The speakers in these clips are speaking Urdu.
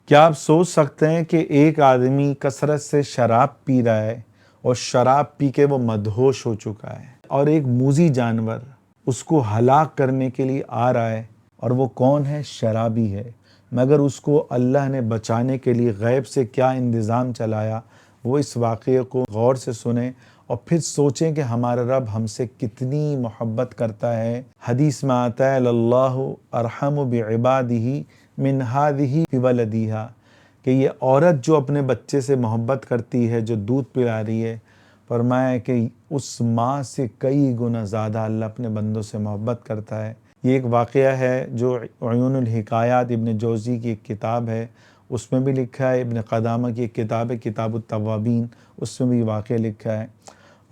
کیا آپ سوچ سکتے ہیں کہ ایک آدمی کثرت سے شراب پی رہا ہے اور شراب پی کے وہ مدہوش ہو چکا ہے، اور ایک موذی جانور اس کو ہلاک کرنے کے لیے آ رہا ہے، اور وہ کون ہے؟ شرابی ہے، مگر اس کو اللہ نے بچانے کے لیے غیب سے کیا انتظام چلایا، وہ اس واقعے کو غور سے سنیں اور پھر سوچیں کہ ہمارا رب ہم سے کتنی محبت کرتا ہے۔ حدیث میں آتا ہے اللہ ارحم بعبادہ من ہذہ بولدہا، کہ یہ عورت جو اپنے بچے سے محبت کرتی ہے، جو دودھ پلا رہی ہے، فرمایا کہ اس ماں سے کئی گنا زیادہ اللہ اپنے بندوں سے محبت کرتا ہے۔ یہ ایک واقعہ ہے جو عیون الحکایات ابن جوزی کی ایک کتاب ہے، اس میں بھی لکھا ہے۔ ابن قدامہ کی ایک کتاب ہے کتاب التوابین، اس میں بھی واقعہ لکھا ہے۔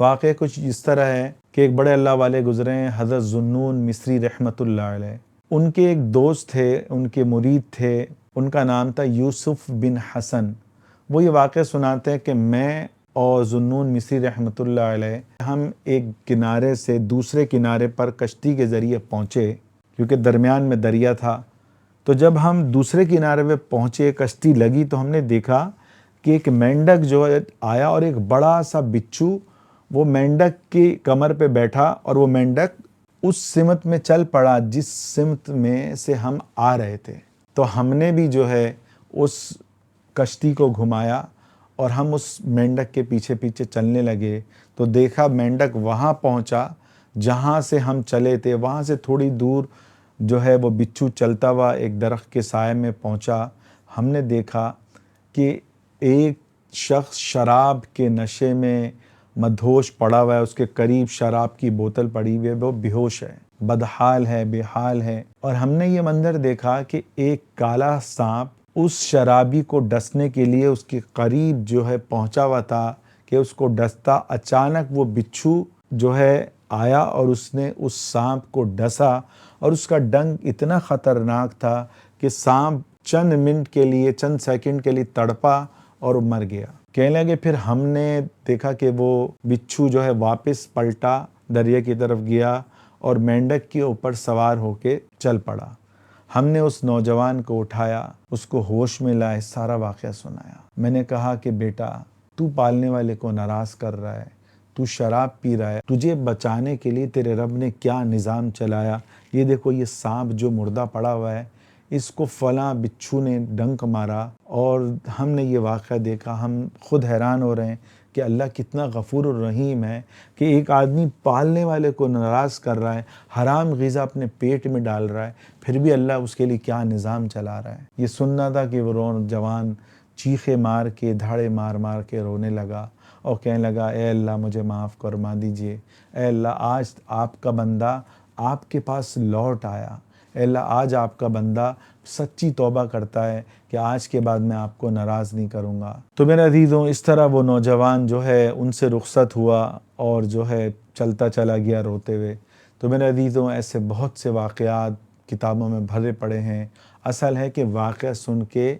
واقعہ کچھ اس طرح ہے کہ ایک بڑے اللہ والے گزرے ہیں، حضرت ذوالنون مصری رحمۃ اللہ علیہ۔ ان کے ایک دوست تھے، ان کے مرید تھے، ان کا نام تھا یوسف بن حسن۔ وہ یہ واقعہ سناتے ہیں کہ میں اور ذوالنون مصری رحمۃ اللہ علیہ ہم ایک کنارے سے دوسرے کنارے پر کشتی کے ذریعے پہنچے، کیونکہ درمیان میں دریا تھا۔ تو جب ہم دوسرے کنارے پہ پہنچے، کشتی لگی، تو ہم نے دیکھا کہ ایک مینڈک جو آیا اور ایک بڑا سا بچھو وہ مینڈک کی کمر پہ بیٹھا، اور وہ مینڈک اس سمت میں چل پڑا جس سمت میں سے ہم آ رہے تھے۔ تو ہم نے بھی جو ہے اس کشتی کو گھمایا اور ہم اس مینڈک کے پیچھے پیچھے چلنے لگے، تو دیکھا مینڈک وہاں پہنچا جہاں سے ہم چلے تھے، وہاں سے تھوڑی دور جو ہے وہ بچھو چلتا ہوا ایک درخت کے سائے میں پہنچا۔ ہم نے دیکھا کہ ایک شخص شراب کے نشے میں مدہوش پڑا ہوا ہے، اس کے قریب شراب کی بوتل پڑی ہوئی ہے، وہ بے ہوش ہے، بدحال ہے، بے حال ہے۔ اور ہم نے یہ منظر دیکھا کہ ایک کالا سانپ اس شرابی کو ڈسنے کے لیے اس کے قریب جو ہے پہنچا ہوا تھا کہ اس کو ڈستا، اچانک وہ بچھو جو ہے آیا اور اس نے اس سانپ کو ڈسا، اور اس کا ڈنک اتنا خطرناک تھا کہ سانپ چند منٹ کے لیے، چند سیکنڈ کے لیے تڑپا اور مر گیا۔ کہنے لگے پھر ہم نے دیکھا کہ وہ بچھو جو ہے واپس پلٹا، دریا کی طرف گیا اور مینڈک کے اوپر سوار ہو کے چل پڑا۔ ہم نے اس نوجوان کو اٹھایا، اس کو ہوش میں لائے، سارا واقعہ سنایا۔ میں نے کہا کہ بیٹا، تو پالنے والے کو ناراض کر رہا ہے، تو شراب پی رہا ہے، تجھے بچانے کے لیے تیرے رب نے کیا نظام چلایا۔ یہ دیکھو، یہ سانپ جو مردہ پڑا ہوا ہے، اس کو فلاں بچھو نے ڈنک مارا، اور ہم نے یہ واقعہ دیکھا۔ ہم خود حیران ہو رہے ہیں کہ اللہ کتنا غفور الرحیم ہے کہ ایک آدمی پالنے والے کو ناراض کر رہا ہے، حرام غذا اپنے پیٹ میں ڈال رہا ہے، پھر بھی اللہ اس کے لیے کیا نظام چلا رہا ہے۔ یہ سننا تھا کہ وہ نوجوان چیخے مار کے، دھاڑے مار مار کے رونے لگا اور کہنے لگا، اے اللہ مجھے معاف فرما دیجئے، اے اللہ آج آپ کا بندہ آپ کے پاس لوٹ آیا، اے اللہ آج آپ کا بندہ سچی توبہ کرتا ہے کہ آج کے بعد میں آپ کو ناراض نہیں کروں گا۔ تو میرے عزیزوں، اس طرح وہ نوجوان جو ہے ان سے رخصت ہوا اور جو ہے چلتا چلا گیا روتے ہوئے۔ تو میرے عزیزوں، ایسے بہت سے واقعات کتابوں میں بھرے پڑے ہیں۔ اصل ہے کہ واقعہ سن کے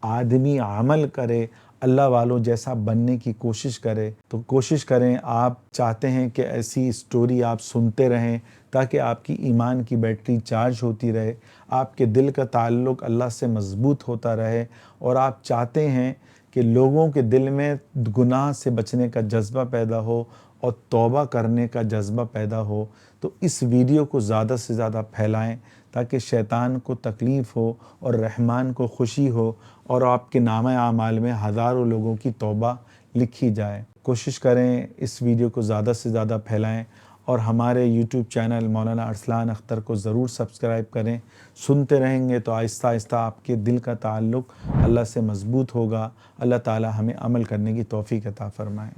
آدمی عمل کرے، اللہ والوں جیسا بننے کی کوشش کرے۔ تو کوشش کریں، آپ چاہتے ہیں کہ ایسی سٹوری آپ سنتے رہیں تاکہ آپ کی ایمان کی بیٹری چارج ہوتی رہے، آپ کے دل کا تعلق اللہ سے مضبوط ہوتا رہے، اور آپ چاہتے ہیں کہ لوگوں کے دل میں گناہ سے بچنے کا جذبہ پیدا ہو اور توبہ کرنے کا جذبہ پیدا ہو، تو اس ویڈیو کو زیادہ سے زیادہ پھیلائیں تاکہ شیطان کو تکلیف ہو اور رحمان کو خوشی ہو، اور آپ کے نامہ اعمال میں ہزاروں لوگوں کی توبہ لکھی جائے۔ کوشش کریں اس ویڈیو کو زیادہ سے زیادہ پھیلائیں، اور ہمارے یوٹیوب چینل مولانا ارسلان اختر کو ضرور سبسکرائب کریں۔ سنتے رہیں گے تو آہستہ آہستہ آپ کے دل کا تعلق اللہ سے مضبوط ہوگا۔ اللہ تعالی ہمیں عمل کرنے کی توفیق عطا فرمائے۔